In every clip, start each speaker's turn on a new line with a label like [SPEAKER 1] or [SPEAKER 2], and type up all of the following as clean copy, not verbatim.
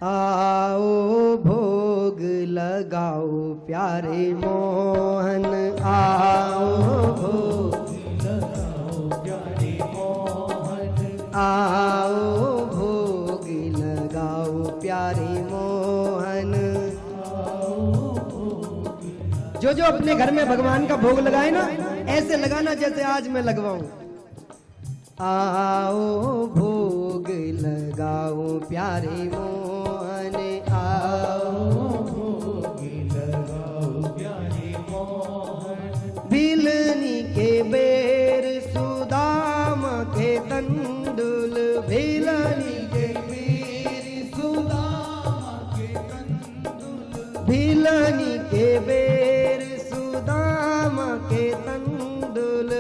[SPEAKER 1] आओ भोग लगाओ प्यारे मोहन, आओ भोग लगाओ प्यारे मोहन, आओ भोग लगाओ प्यारे मोहन। जो जो अपने घर में भगवान का भोग लगाए ना, ऐसे लगाना जैसे आज मैं लगवाऊं। आओ भोग लगाओ प्यारे मोहन, आओ भोग लगाओ प्यारे मोहन। भिलनी के बेर सुदाम के तंडुल, भिलनी के बेर सुदाम के तंडुल, भिलनी के बेर सुदाम के तंडुल,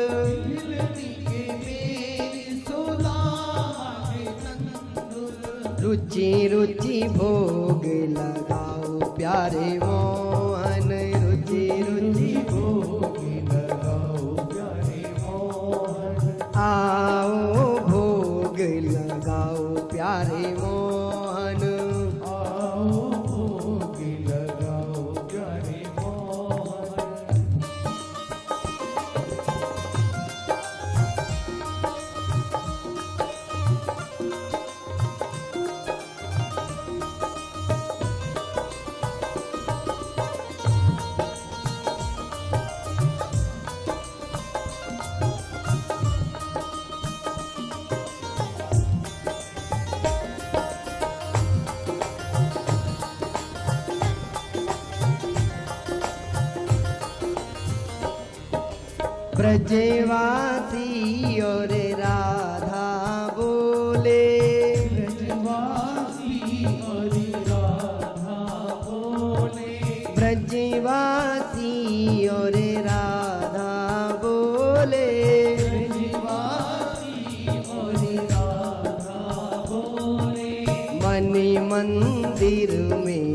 [SPEAKER 1] रुचि रुचि भोग लगाओ प्यारे मोहन, रुचि रुचि भोग लगाओ प्यारे मोहन। आओ भोग लगाओ प्यारे मोहन, आओ भोग लगाओ प्यारे मोहन। ब्रजवासी और राधा बोले, ब्रजवासी और राधा बोले, ब्रजवासी और राधा बोले, ब्रजवासी और राधा बोले। मन मंदिर में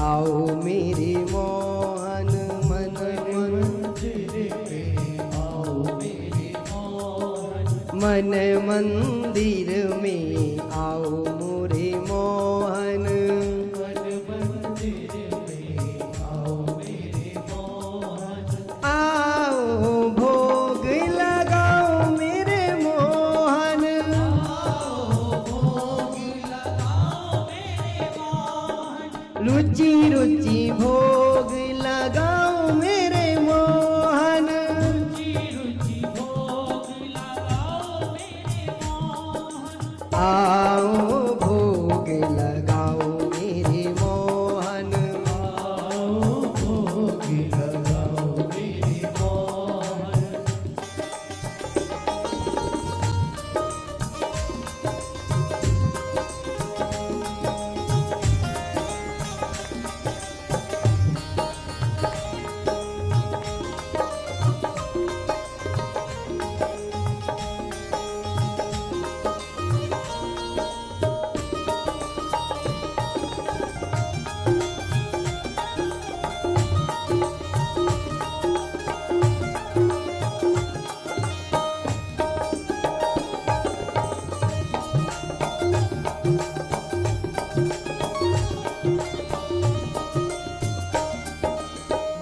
[SPEAKER 1] आओ मेरे मोहन, मन मंदिर में आओ मेरे मोहन, मन मंदिर में आओ मोरे मोहन, मन मंदिर में आओ मेरे मोहन। आओ भोग लगाओ मेरे मोहन, आओ भोग लगाओ मेरे मोहन। रुचि रुचि भोग लगाओ मेरे मोहन, रुचि रुचि भोग लगाओ मेरे मोहन। आओ भोग लगाओ मेरे मोहन, आओ भोग लगाओ मेरे मोहन।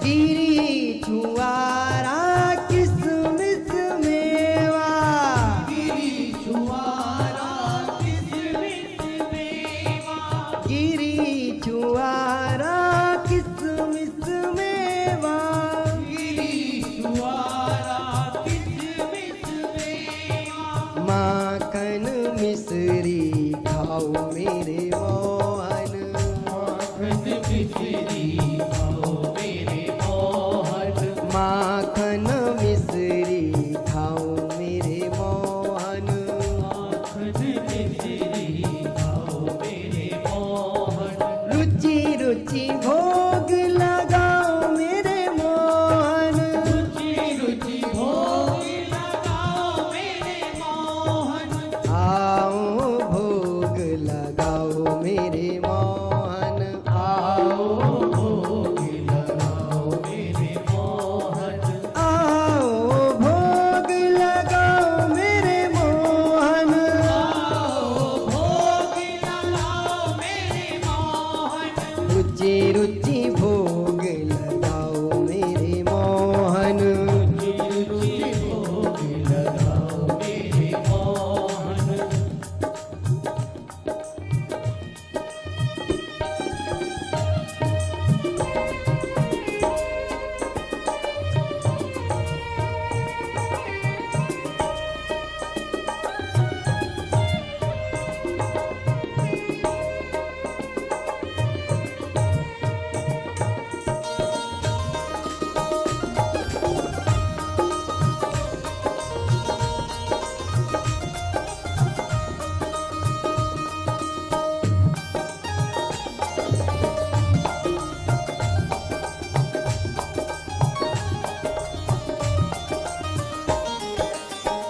[SPEAKER 1] गिरी छुआरा किसमिस मेवा, गिरी छुआरा किसमिस मेवा, गिरी छुआरा किसमिस मेवा, गिरी छुआरा किसमिस मेवा। माखन मिश्री खाओ मेरे मोहन, माखन मिश्री खाओ मेरे मोहन, माखन मिश्री खाओ मेरे मोहन, माखन मिश्री खाओ मेरे मोहन। रुचि रुचि भोग लगाओ मेरे मोहन, रुचि रुचि भोग लगाओ मेरे मोहन। आओ भोग लगाओ मेरे मोहन, आओ भोग लगाओ मेरे मोहन, आओ भोग लगाओ मेरे मोहन, आओ भोग लगाओ मेरे मोहन। रुचि रुचि भोग लगाओ मेरे मोहन।
[SPEAKER 2] रुचि रुचि भोग लगाओ मेरे मोहन।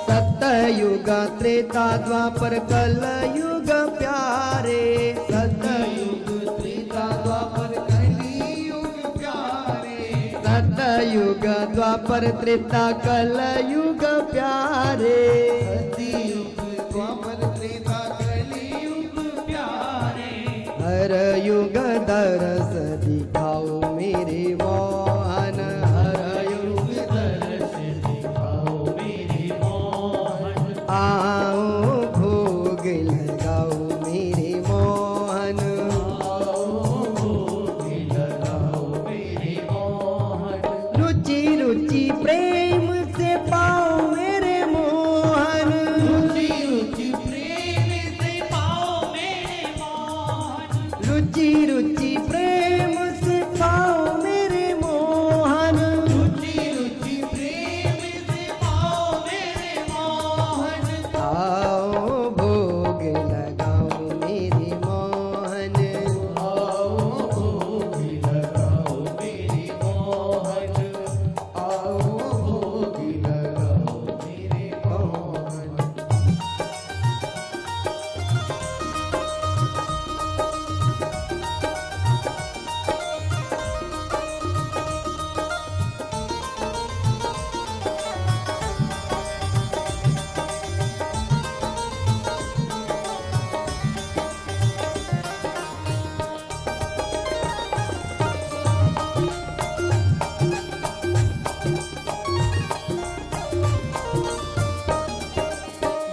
[SPEAKER 1] सतयुग त्रेता द्वापर कल युग प्यारे।
[SPEAKER 2] सतयुग त्रेता द्वापर कलियुग प्यारे।
[SPEAKER 1] सतयुग द्वापर त्रेता कल युग प्यारे।
[SPEAKER 2] सतयुग द्वापर त्रेता कलियुग प्यारे।
[SPEAKER 1] हर युग दरस दिखाओ मेरे मोहन। हर युग
[SPEAKER 2] दरस दिखाओ मेरे मोहन।
[SPEAKER 1] आओ भोग लगाओ मेरे मोहन।
[SPEAKER 2] आओ भोग लगाओ मेरे मोहन।
[SPEAKER 1] रुचि रुचि प्रेम से पाओ मेरे मोहन।
[SPEAKER 2] रुचि रुचि प्रेम से पाओ मेरे मोहन।
[SPEAKER 1] रुचि रुचि प्रेम से पाओ मेरे मोहन।
[SPEAKER 2] रुचि रुचि प्रेम से पाओ मेरे मोहन।
[SPEAKER 1] आओ भोग लगाओ मेरे मोहन।
[SPEAKER 2] आओ भोग लगाओ मेरे मोहन। आओ भोग लगाओ मेरे मोहन।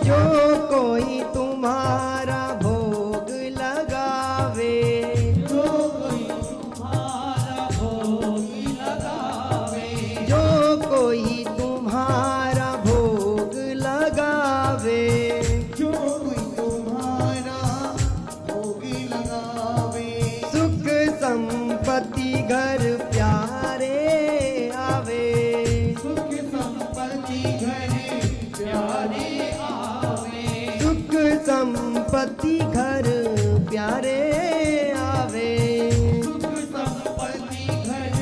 [SPEAKER 1] जो कोई तुम्हारा भोग लगावे।
[SPEAKER 2] जो कोई तुम्हारा भोग लगावे।
[SPEAKER 1] जो कोई तुम्हारा भोग लगावे।
[SPEAKER 2] जो कोई तुम्हारा भोग लगावे।
[SPEAKER 1] सुख संपत्ति घर प्यारे आवे।
[SPEAKER 2] सुख संपत्ति घर प्यारे आवे।
[SPEAKER 1] सुख संपत्ति घर प्यारे आवे।
[SPEAKER 2] सुख संपत्ति घर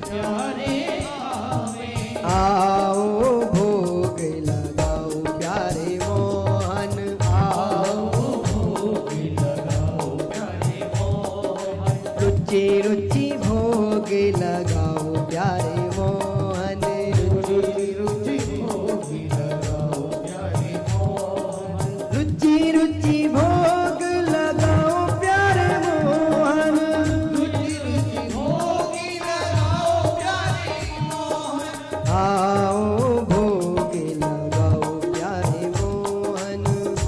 [SPEAKER 2] प्यारे आवे।
[SPEAKER 1] आओ भोग लगाओ प्यारे मोहन। आओ
[SPEAKER 2] भोग लगाओ प्यारे मोहन।
[SPEAKER 1] रुचि रुचि भोग लगाओ प्यारे मोहन।
[SPEAKER 2] रुचि रुचि भोग लगाओ प्यारे मोहन।
[SPEAKER 1] रुचि रुचि भोग लगाओ प्यारे मोहन।
[SPEAKER 2] रुचि रुचि भोग लगाओ प्यारे मोहन।
[SPEAKER 1] आओ भोग लगाओ प्यारे मोहन।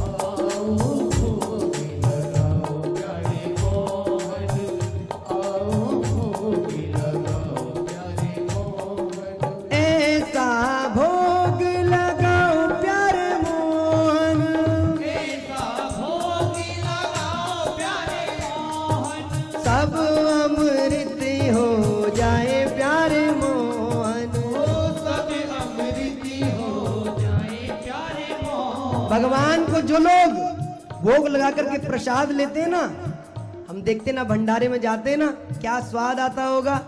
[SPEAKER 2] आओ भोग लगाओ प्यारे मोहन। आओ भोग लगाओ प्यारे मोहन।
[SPEAKER 1] ऐसा भोग लगाओ प्यारे मोहन।
[SPEAKER 2] ऐसा भोग लगाओ प्यारे मोहन।
[SPEAKER 1] सब अमृत हो जाए प्यारे मोहन।
[SPEAKER 2] सब अमृति हो जाए प्यारे मोहन।
[SPEAKER 1] भगवान को जो लोग भोग लगा करके प्रसाद लेते हैं ना, हम देखते ना भंडारे में जाते हैं ना, क्या स्वाद आता होगा।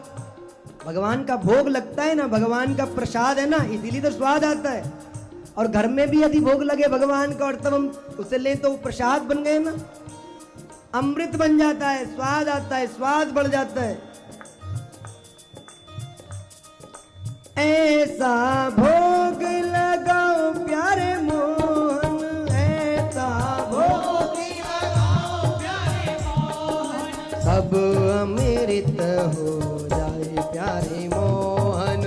[SPEAKER 1] भगवान का भोग लगता है ना, भगवान का प्रसाद है ना, इसीलिए तो स्वाद आता है। और घर में भी यदि भोग लगे भगवान का और तब हम उसे लें तो वो प्रसाद बन गए ना, अमृत बन जाता है, स्वाद आता है, स्वाद बढ़ जाता है। ऐसा भोग लगाओ प्यारे मोहन। ऐसा भोग
[SPEAKER 2] लगाओ प्यारे मोहन।
[SPEAKER 1] अब अमृत हो जाए प्यारे मोहन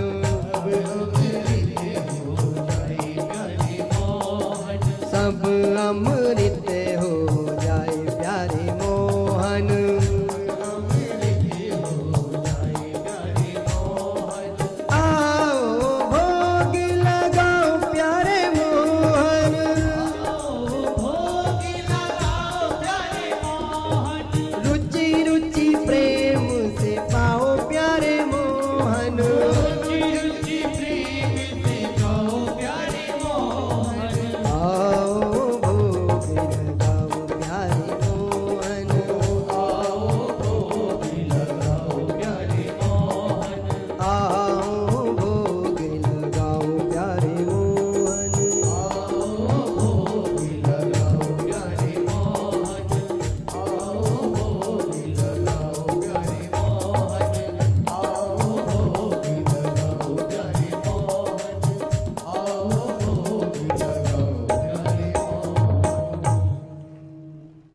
[SPEAKER 1] सब अमृत हो जाए प्यारे मोहन